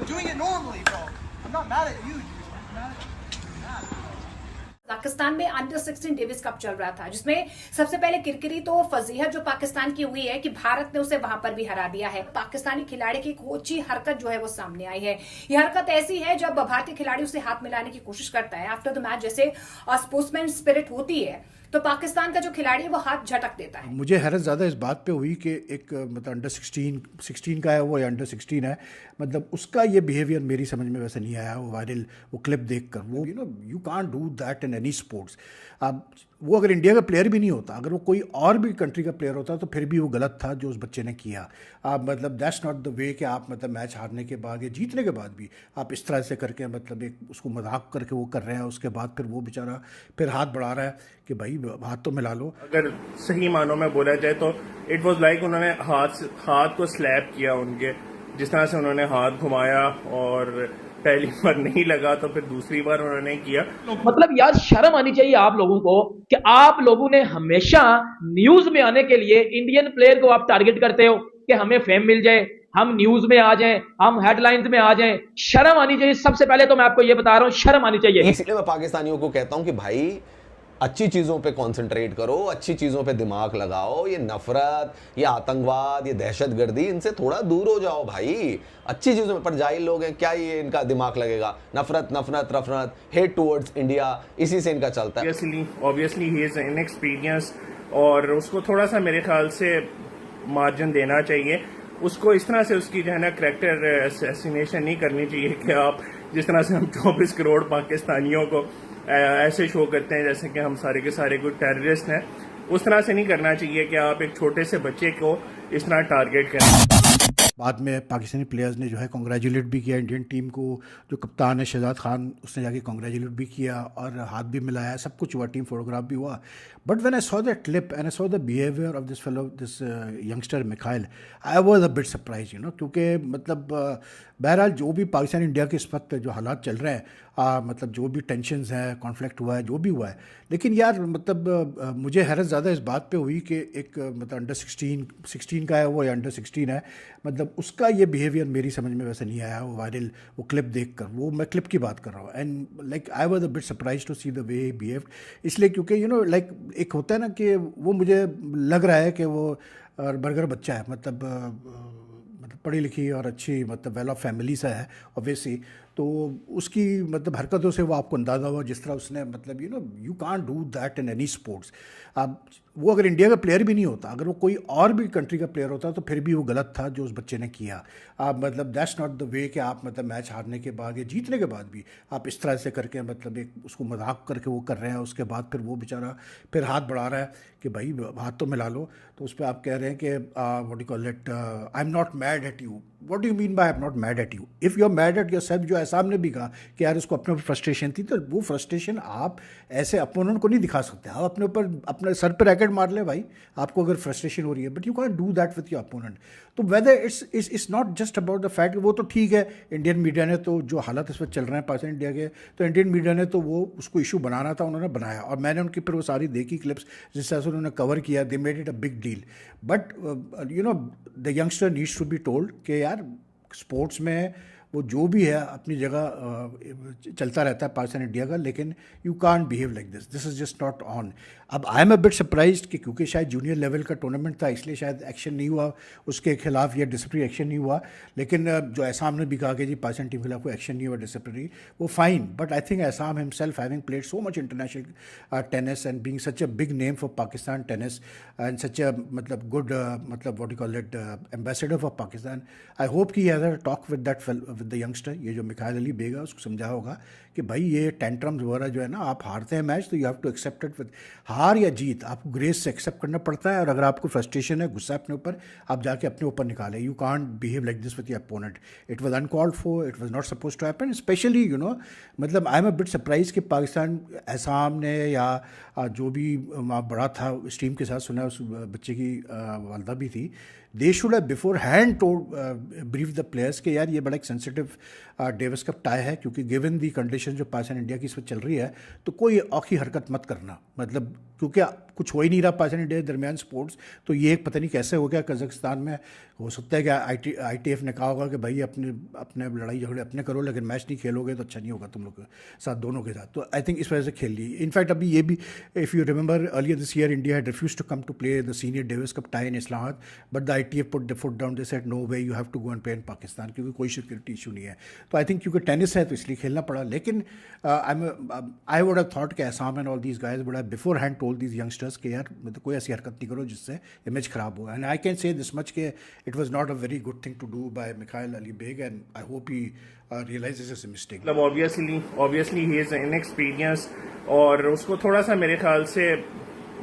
doing it normally, bro. I'm not mad at you, dude. I'm mad at you. Pakistan में under 16 Davis cup चल रहा था, जिसमें सबसे पहले किरकिरी तो फजीहत जो पाकिस्तान की हुई है कि भारत ने उसे वहां पर भी हरा दिया है। पाकिस्तानी खिलाड़ी की एक ओछी हरकत जो है वो सामने आई है। यह हरकत ऐसी है जब भारतीय खिलाड़ी उसे हाथ मिलाने की कोशिश करता है आफ्टर द मैच, जैसे स्पोर्ट्समैन स्पिरिट होती है, तो पाकिस्तान का जो खिलाड़ी है वो हाथ झटक देता है। मुझे हैरत ज़्यादा इस बात पे हुई कि एक मतलब अंडर 16 का है वो या अंडर 16 है, मतलब उसका ये बिहेवियर मेरी समझ में वैसे नहीं आया। वो वायरल वो क्लिप देखकर वो you can't do that in any sports. अब वो अगर इंडिया का प्लेयर भी नहीं होता, अगर वो कोई और भी कंट्री का प्लेयर होता तो फिर भी वो गलत था जो उस बच्चे ने किया। मतलब दैट्स नॉट द वे कि आप मतलब मैच हारने के बाद या जीतने के बाद भी आप इस तरह से करके मतलब एक उसको मजाक करके वो कर रहे हैं, उसके बाद फिर वो बेचारा फिर हाथ बढ़ा रहा है कि भाई हाथ तो मिला लो। अगर सही मानों में बोला जाए तो इट वाज लाइक उन्होंने हाथ को स्लैप किया उनके, जिस तरह से उन्होंने हाथ घुमाया और पहली बार नहीं लगा तो फिर दूसरी बार उन्होंने किया। मतलब यार शर्म आनी चाहिए आप लोगों को कि आप लोगों ने हमेशा न्यूज में आने के लिए इंडियन प्लेयर को आप टारगेट करते हो कि हमें फेम मिल जाए, हम न्यूज में आ जाएं, हम हेडलाइंस में आ जाएं। शर्म आनी चाहिए। सबसे पहले तो मैं आपको ये बता रहा हूं, शर्म आनी चाहिए। इसलिए मैं पाकिस्तानियों को कहता हूं कि भाई अच्छी चीजों पे कंसंट्रेट करो, अच्छी चीजों पे दिमाग लगाओ। ये नफरत, ये आतंकवाद, ये दहशतगर्दी, इनसे थोड़ा दूर हो जाओ भाई। अच्छी चीजों पर जाहिल लोग हैं, क्या ये इनका दिमाग लगेगा? नफरत नफरत नफरत, हेट टुवर्ड्स इंडिया, इसी से इनका चलता है। ऑब्वियसली ही इज इनएक्सपीरियंस और उसको थोड़ा सा मेरे ख्याल से मार्जिन देना चाहिए। उसको इस तरह से उसकी जो है ना करैक्टर असैसिनेशन नहीं करनी चाहिए कि आप जिस तरह से हम 24 करोड़ पाकिस्तानियों को ऐसे शो करते हैं जैसे कि हम सारे के सारे कोई टेररिस्ट हैं। उस तरह से नहीं करना चाहिए कि आप एक छोटे से बच्चे को इस तरह टारगेट करें। बाद में पाकिस्तानी प्लेयर्स ने जो है कॉन्ग्रेचुलेट भी किया इंडियन टीम को। जो कप्तान है शहजाद खान, उसने जाके कॉन्ग्रेचुलेट भी किया और हाथ भी मिलाया, सब कुछ हुआ, टीम फोटोग्राफ भी हुआ। But when I saw that clip and I saw the behaviour of this fellow, this youngster Mikhail, I was a bit surprise क्योंकि मतलब बहरहाल जो भी पाकिस्तान इंडिया के इस वक्त जो हालात चल रहे हैं, मतलब जो भी टेंशन्स हैं, कॉन्फ्लिक्ट हुआ है, जो भी हुआ है, लेकिन यार मतलब मुझे हैरत ज़्यादा इस बात पे हुई कि एक मतलब अंडर 16 का है वो या अंडर 16 है, मतलब उसका ये बिहेवियर मेरी समझ में वैसे नहीं आया। वो वायरल वो क्लिप देखकर, वो मैं क्लिप की बात कर रहा हूँ, and like I was a bit surprise to see the way he behaved. इसलिए क्योंकि लाइक एक होता है ना कि वो मुझे लग रहा है कि वो बर्गर बच्चा है, मतलब पढ़ी लिखी और अच्छी मतलब वेल ऑफ फैमिली सा है ऑब्वियसली, तो उसकी मतलब हरकतों से वो आपको अंदाज़ा हुआ जिस तरह उसने मतलब you can't do that in any sports. अब वो अगर इंडिया का प्लेयर भी नहीं होता, अगर वो कोई और भी कंट्री का प्लेयर होता तो फिर भी वो गलत था जो उस बच्चे ने किया। मतलब दैट्स नॉट द वे कि आप मतलब मैच हारने के बाद या जीतने के बाद भी आप इस तरह से करके मतलब एक उसको मजाक करके वो कर रहे हैं, उसके बाद फिर वो बेचारा फिर हाथ बढ़ा रहा है कि भाई हाथ तो मिला लो। तो उस पर आप कह रहे हैं कि what you call it, I am not mad at you. What do you mean by I am not mad at you? If you are mad at yourself, जो एहसाम ने भी कहा कि यार उसको अपने ऊपर फ्रस्ट्रेशन थी, तो वो फ्रस्ट्रेशन आप ऐसे अपोनेंट को नहीं दिखा सकते। आप अपने ऊपर अपने सर पर रैकेट मार ले भाई, आपको अगर फ्रस्ट्रेशन हो रही है, but you can do that with your opponent. तो whether it's not just about the fact, वो तो ठीक है, इंडियन मीडिया ने तो जो हालात इस वक्त चल रहे हैं पाकिस्तान इंडिया के, तो इंडियन मीडिया ने तो वो उसको इशू बनाना था, उन्होंने बनाया, और मैंने उनकी फिर वो सारी देखी क्लिप्स जिस तरह से उन्होंने कवर किया, they made it a big deal. But the youngster needs to be told कि यार स्पोर्ट्स में वो जो भी है अपनी जगह चलता रहता है पाकिस्तान इंडिया का, लेकिन you can't behave like this is just not on. अब I am a bit surprised कि क्योंकि शायद जूनियर लेवल का टूर्नामेंट था इसलिए शायद एक्शन नहीं हुआ उसके खिलाफ या डिसिप्लिनरी एक्शन नहीं हुआ, लेकिन जो एहसाम ने भी कहा कि जी पाकिस्तान टीम के खिलाफ कोई एक्शन नहीं हुआ डिसिप्लिनरी, वो fine. But I think Aisam himself having played so much international tennis and being such a big name for Pakistan tennis and such a मतलब गुड मतलब what you call it ambassador for Pakistan, I hope कि has a talk with that with the youngster, ये जो Mikhail Ali बेगा, उसको समझा होगा कि भाई ये टेंट्रम्स वगैरह जो है ना, आप हारते हैं मैच तो you have to accept it with, हार या जीत आपको ग्रेस से एक्सेप्ट करना पड़ता है, और अगर आपको फ्रस्ट्रेशन है, गुस्सा अपने ऊपर, आप जाके अपने ऊपर निकालें। You can't behave like this with your opponent. It was uncalled for, it was not suppose to happen, specially मतलब I am a bit surprise कि पाकिस्तान एहसाम ने या जो भी बड़ा था इस टीम के साथ, सुना उस बच्चे की वालदा भी थी, they should have before hand told brief the players कि यार ये बड़ा एक सेंसिटिव डेविस कप टाई है, क्योंकि गिवन दी कंडीशन जो पाकिस्तान इंडिया की इस वक्त चल रही है, तो कोई औखी हरकत मत करना, मतलब क्योंकि कुछ हो ही नहीं रहा पाकिस्तान इंडिया के दरमियान स्पोर्ट्स, तो ये एक पता नहीं कैसे हो गया कजाकिस्तान में। हो सकता है कि ITF ने कहा होगा कि भाई अपने अपने लड़ाई झगड़े अपने करो, लेकिन मैच नहीं खेलोगे तो अच्छा नहीं होगा तुम लोग के साथ, दोनों के साथ। तो आई थिंक इस वजह से खेल ली। इनफैक्ट अभी ये भी, if you remember earlier this year India had refuse to come to play the senior Davis Cup tie in Islamabad, but the ITF put the foot down, they said no way, you have to go and play in Pakistan, क्योंकि कोई security issue नहीं है। तो I think क्योंकि tennis है तो इसलिए खेलना पड़ा। लेकिन आई वुड हैव थॉट कि Assam and all these guys would have before hand told these youngsters कि यार मतलब कोई ऐसी हरकत नहीं करो जिससे इमेज खराब हो। And I can say this much कि it was not a very good thing to do by Mikail Ali Baig, and I hope he realizes it's a mistake. मतलब ऑब्वियसली ही इज इनएक्सपीरियंस, और उसको थोड़ा सा मेरे ख्याल से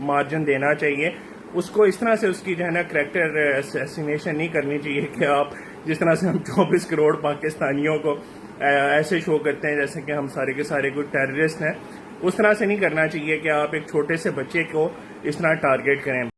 मार्जिन देना चाहिए। उसको इस तरह से उसकी जो है ना करैक्टर असैसिनेशन नहीं करनी चाहिए कि आप जिस तरह से हम 24 करोड़ पाकिस्तानियों को ऐसे शो करते हैं जैसे कि हम सारे के सारे कोई टेररिस्ट हैं, उस तरह से नहीं करना चाहिए कि आप एक छोटे से बच्चे को इस तरह टारगेट करें।